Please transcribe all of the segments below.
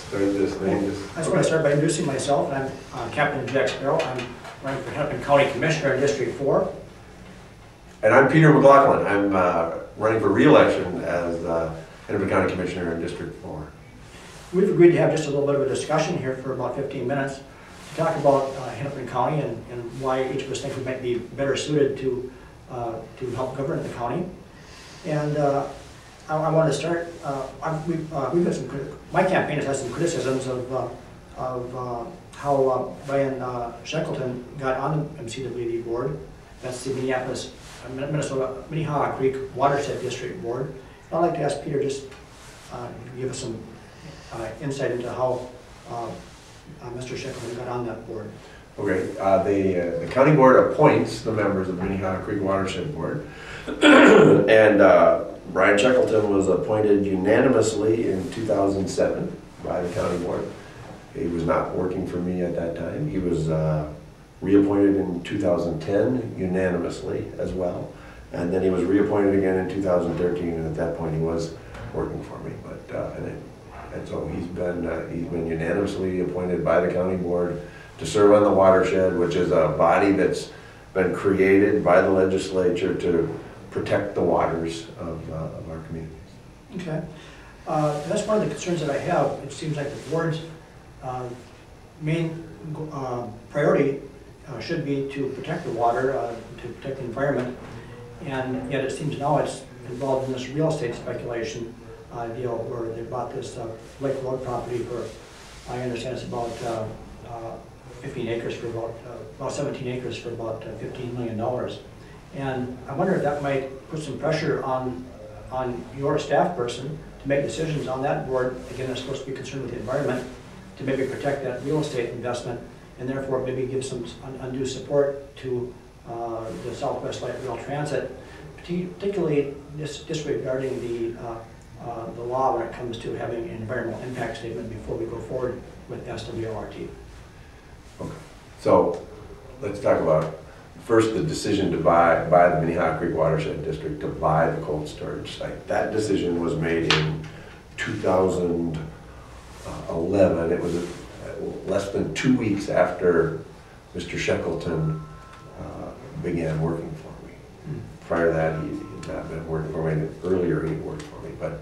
start this thing. I just want to start by introducing myself. I'm Captain Jack Sparrow. I'm running for Hennepin County Commissioner in District 4. And I'm Peter McLaughlin. I'm running for re-election as Hennepin County Commissioner in District 4. We've agreed to have just a little bit of a discussion here for about 15 minutes to talk about Hennepin County and why each of us think we might be better suited to help govern the county. And I want to start. We've got some. My campaign has had some criticisms of how Brian Shackleton got on the MCWD board. That's the Minnehaha Creek Watershed District Board. I'd like to ask Peter just give us some insight into how Mr. Shackleton got on that board. Okay, the county board appoints the members of the Minnehaha Creek Watershed Board, and Brian Shackleton was appointed unanimously in 2007 by the county board. He was not working for me at that time. He was reappointed in 2010 unanimously as well, and then he was reappointed again in 2013, and at that point he was working for me. But and so he's been unanimously appointed by the county board to serve on the watershed, which is a body that's been created by the legislature to protect the waters of our communities. Okay, that's one of the concerns that I have. It seems like the board's main priority should be to protect the water, to protect the environment, and yet it seems now it's involved in this real estate speculation deal where they bought this Lake Road property for, I understand it's about 15 acres for about 17 acres for about $15 million. And I wonder if that might put some pressure on your staff person to make decisions on that board. Again, it's supposed to be concerned with the environment, to maybe protect that real estate investment, and therefore maybe give some undue support to the Southwest Light Rail Transit, particularly disregarding the law when it comes to having an environmental impact statement before we go forward with SWLRT. Okay, so let's talk about first the decision to buy the Minnehaha Creek Watershed District to buy the cold storage site. That decision was made in 2011. It was less than 2 weeks after Mr. Shackleton began working for me. Prior to that, he had not been working for me. Earlier, he worked for me. But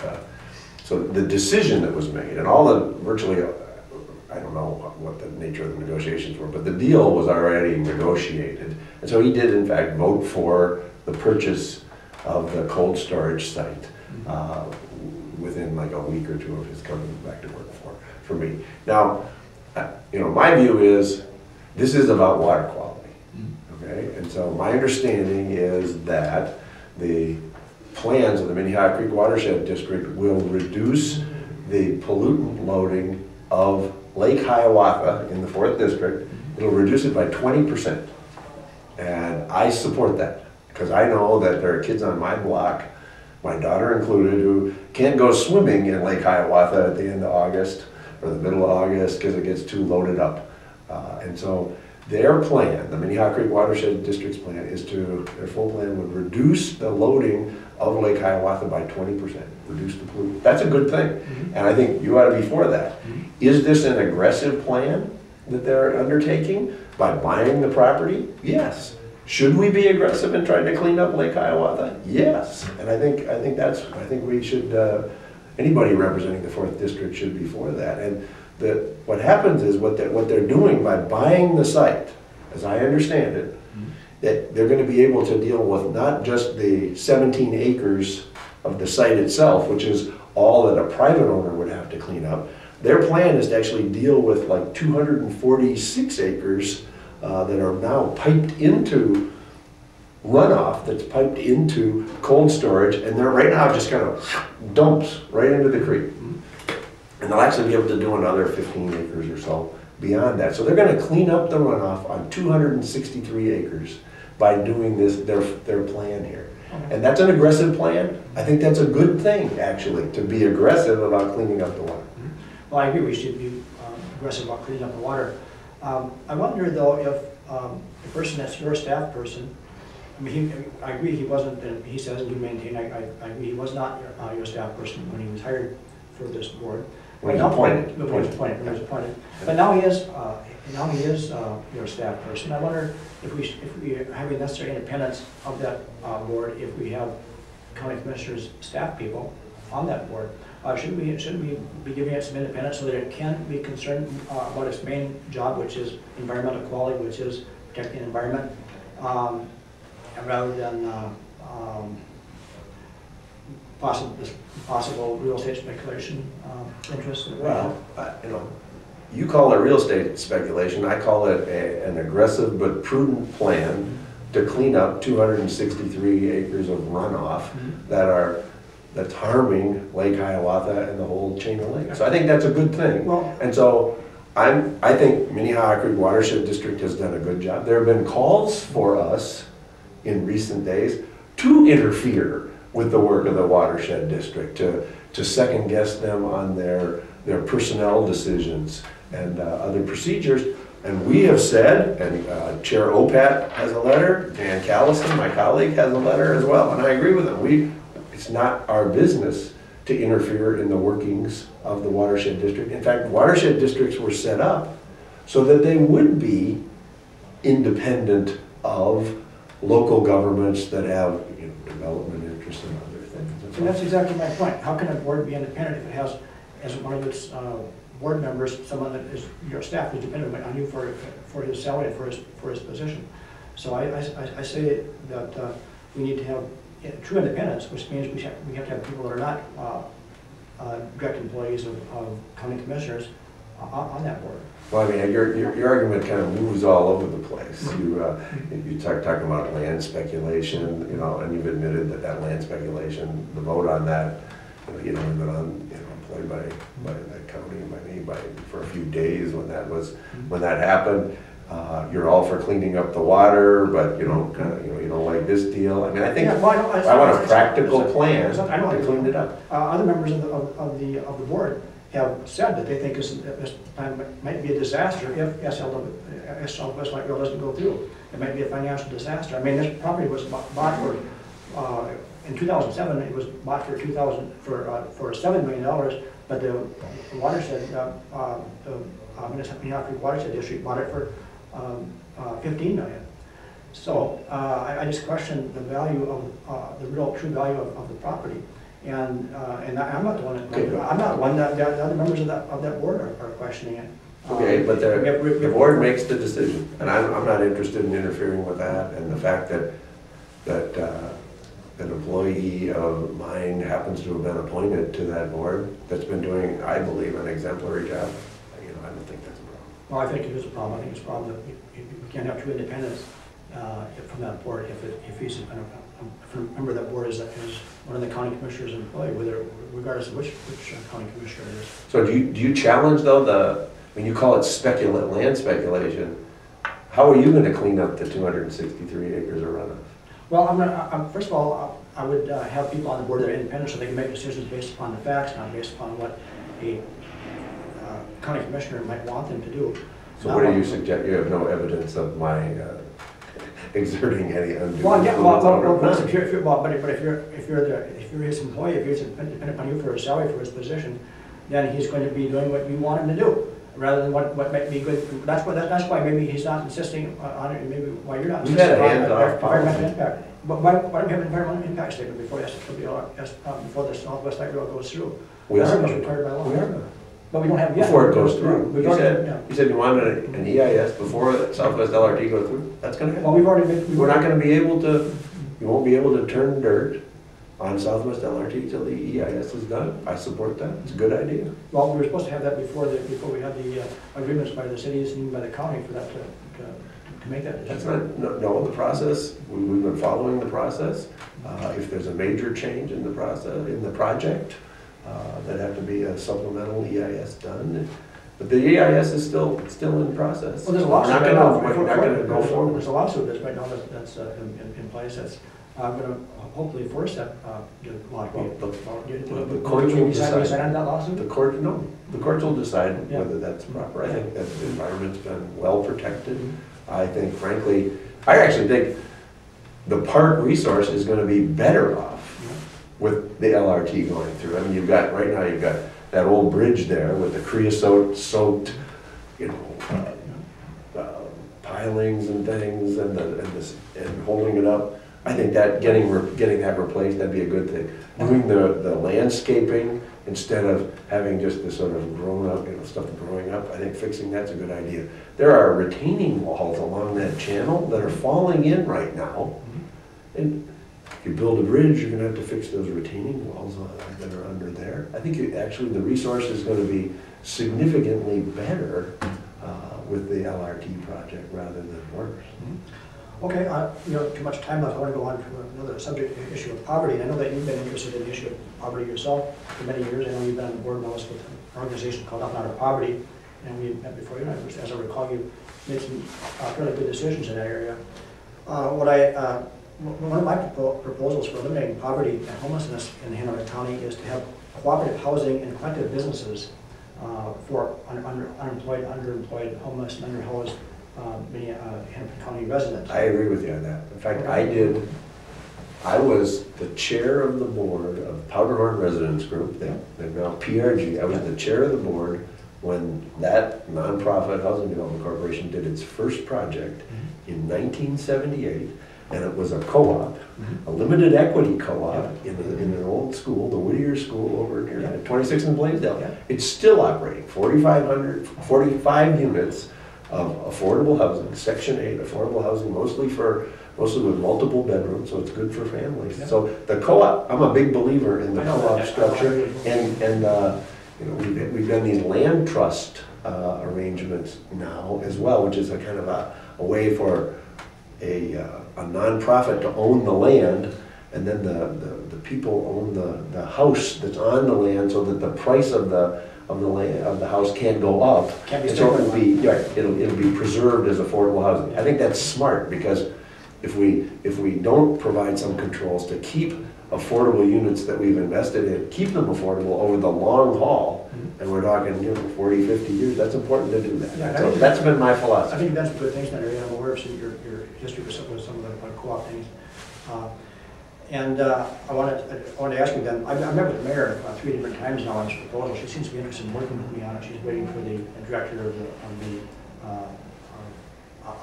so the decision that was made, and all the virtually, I don't know what the nature of the negotiations were, but the deal was already negotiated. And so he did, in fact, vote for the purchase of the cold storage site within like a week or two of his coming back to work for me. Now, my view is this is about water quality, okay? And so my understanding is that the plans of the Minnehaha Creek Watershed District will reduce the pollutant loading of Lake Hiawatha in the 4th District. It'll reduce it by 20%. And I support that because I know that there are kids on my block, my daughter included, who can't go swimming in Lake Hiawatha at the end of August or the middle of August because it gets too loaded up. And so their plan, the Minnehaha Creek Watershed District's plan, their full plan would reduce the loading of Lake Hiawatha by 20%, reduce the pollutant. That's a good thing, and I think you ought to be for that. Is this an aggressive plan that they're undertaking by buying the property? Yes. Should we be aggressive in trying to clean up Lake Hiawatha? Yes. And I think we should. Anybody representing the 4th District should be for that. And what happens is what they're doing by buying the site, as I understand it, that they're going to be able to deal with not just the 17 acres of the site itself, which is all that a private owner would have to clean up. Their plan is to actually deal with like 246 acres that are now piped into runoff, that's piped into cold storage, and they're right now just kind of dumps right into the creek. And they'll actually be able to do another 15 acres or so beyond that. So they're going to clean up the runoff on 263 acres by doing this, their plan here. And that's an aggressive plan. I think that's a good thing, actually, to be aggressive about cleaning up the water. Well, I agree we should be aggressive about cleaning up the water. I wonder, though, if the person that's your staff person, I mean, I agree he wasn't, he says, and you maintain, I agree he was not your staff person when he was hired for this board. When he was appointed. When he was appointed. But now he is, your staff person. I wonder if we have the necessary independence of that board, if we have county commissioners, staff people on that board. Shouldn't we be giving it some independence so that it can be concerned about its main job, which is environmental quality, which is protecting the environment, rather than possible real estate speculation interests? Well, you call it real estate speculation. I call it an aggressive but prudent plan to clean up 263 acres of runoff that's harming Lake Hiawatha and the whole chain of lakes. So I think that's a good thing. Well, and so I think Minnehaha Creek Watershed District has done a good job. There have been calls for us in recent days to interfere with the work of the Watershed District, to second guess them on their personnel decisions and other procedures. And we have said, and Chair Opat has a letter, Dan Callison, my colleague, has a letter as well, and I agree with him. It's not our business to interfere in the workings of the watershed district. In fact, watershed districts were set up so that they would be independent of local governments that have development interests and other things. And that's exactly my point. How can a board be independent if it has, as one of its board members, someone that is your staff is dependent on you for his salary, for his position? So I say that we need to have true independence, which means we have to have people that are not direct employees of county commissioners on that board. Well, I mean, your argument kind of moves all over the place. You talk about land speculation, and you've admitted that land speculation, the vote on that, we've been employed by the county and by me for a few days when that happened. You're all for cleaning up the water, but you don't like this deal. I mean, I think I want a practical plan to clean it up. Other members of the board have said that they think this plan might be a disaster if Southwest Light Rail doesn't go through. It might be a financial disaster. I mean, this property was bought for in 2007. It was bought for $7 million, but the watershed, Minnehaha Creek Watershed District bought it for $15 million. So I just question the value of the real true value of the property, and I'm not the one. I'm not one that the other members of that board are questioning it. Okay, but the board makes the decision, and I'm not interested in interfering with that. And the fact that an employee of mine happens to have been appointed to that board that's been doing, I believe, an exemplary job. I don't think that's a problem. Well, I think it is a problem. I think it's a problem that we can't have true independence from that board if he's a member of that board is one of the county commissioners employee, regardless of which county commissioner it is. So do you challenge though when you call it land speculation? How are you going to clean up the 263 acres of runoff? Well, first of all, I would have people on the board that are independent so they can make decisions based upon the facts, not based upon what a county commissioner might want them to do. So what do you suggest? You have no evidence of my exerting any undue but if you're his employee, if he's dependent upon you for his salary, for his position, then he's going to be doing what you want him to do, rather than what might be good. That's why maybe he's not insisting on it, and maybe why you're not insisting on environmental impact. But why don't we have an environmental impact statement before the Southwest Light Rail goes through? That's required by law. But we don't have it yet. Before it goes through. You said you wanted an EIS before Southwest LRT goes through. That's going to happen. Well, we've already been. We're not going to be able to. You won't be able to turn dirt on Southwest LRT till the EIS is done. I support that. It's a good idea. Well, we were supposed to have that before we had the agreements by the cities and by the county for that to make that decision. That's not the process. We've been following the process. If there's a major change in the process in the project. There'd have to be a supplemental EIS done, but the EIS is still in process. Well, there's a lawsuit right now. We're not going to go forward. There's a lawsuit that's right now that's in place. That's going to hopefully force that law. The courts will decide on that lawsuit. The courts will decide whether that's proper. I think that the environment's been well protected. I actually think the park resource is going to be better off with the LRT going through. I mean, you've got that old bridge there with the creosote soaked, you know, pilings and things and holding it up. I think that getting that replaced, that'd be a good thing. Doing the landscaping instead of having just this sort of grown up, you know, stuff growing up, I think fixing that's a good idea. There are retaining walls along that channel that are falling in right now. And if you build a bridge, you're gonna have to fix those retaining walls that are under there. I think actually the resource is gonna be significantly better with the LRT project rather than worse. Okay, you know, too much time left. I want to go on to another subject, the issue of poverty. And I know that you've been interested in the issue of poverty yourself for many years. I know you've been on the board with an organization called Up and Out of Poverty, and we met before you. And as I recall, you made some fairly good decisions in that area. One of my proposals for eliminating poverty and homelessness in Hennepin County is to have cooperative housing and collective businesses for unemployed, underemployed, homeless, and underhoused Hennepin County residents. I agree with you on that. In fact, I was the chair of the board of Powderhorn Residence Group, they're now PRG. I was the chair of the board when that nonprofit housing development corporation did its first project in 1978. And it was a co-op, a limited equity co-op in an old school, the Whittier School over here at 26 in Blaisdell. It's still operating, 45 units of affordable housing, Section 8 affordable housing, mostly with multiple bedrooms, so it's good for families. So the co-op, I'm a big believer in the co-op structure, and you know, we've done these land trust arrangements now as well, which is a kind of a way for a nonprofit to own the land, and then the people own the house that's on the land, so that the price of the house can't go up. Can't be so it'll be preserved as affordable housing. I think that's smart, because if we don't provide some controls to keep affordable units that we've invested in, keep them affordable over the long haul, and we're talking, you know, 40, 50 years, that's important to do that. Yeah, so that's been my philosophy. I think you've done some good things in that area. I'm aware of your history with some of the co-op things. I wanted to ask you then, I've met with the mayor 3 different times now on this proposal. She seems to be interested in working with me on it. She's waiting for the director of the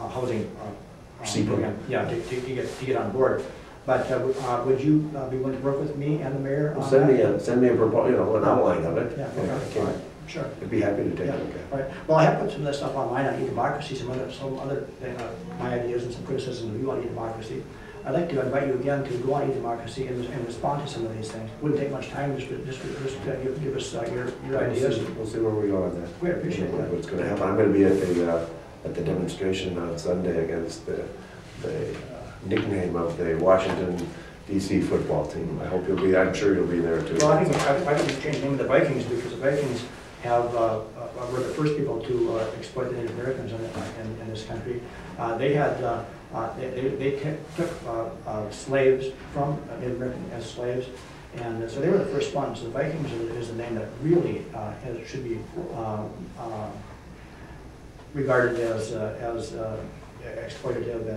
housing program, to get on board. But would you be willing to work with me and the mayor on that? Send me a proposal, you know, an outline of it. Yeah, okay. All right. Sure. I'd be happy to take a look at it. Right. Well, I have put some of that stuff online on e-democracy, some other my ideas and some criticism of you on e-democracy. I'd like to invite you again to go on e-democracy and respond to some of these things. Wouldn't take much time, just give us your ideas. We'll see where we go on that. We appreciate that. What's going to happen? I'm going to be at the demonstration on Sunday against the nickname of the Washington D.C. football team. I hope you'll be. I'm sure you'll be there too. Well, I think we change the name of the Vikings, because the Vikings were the first people to exploit the Native Americans in this country. They took slaves from Native Americans as slaves, and so they were the first ones. So the Vikings is the name that really should be regarded as exploitative,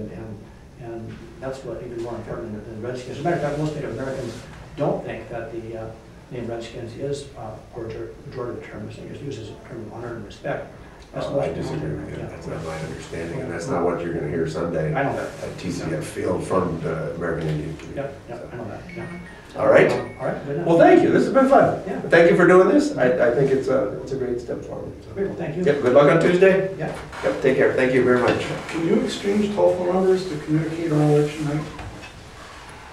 and that's what even more important than the Redskins. As a matter of fact, most Native Americans don't think that the name Redskins is pejorative term. It's used as a term of honor and respect. I disagree with you. That's not my understanding, and that's not what you're going to hear Sunday I know that. at TCF Field from the American Indian community. Yeah, I know that. Yeah. All right. All right. Good enough. Well, thank you. This has been fun. Yeah. Thank you for doing this. I think it's a great step forward. So. Great. Well, thank you. Yep. Good luck on Tuesday. Yeah. Yep. Take care. Thank you very much. Can you exchange telephone numbers to communicate on election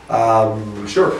night? Sure.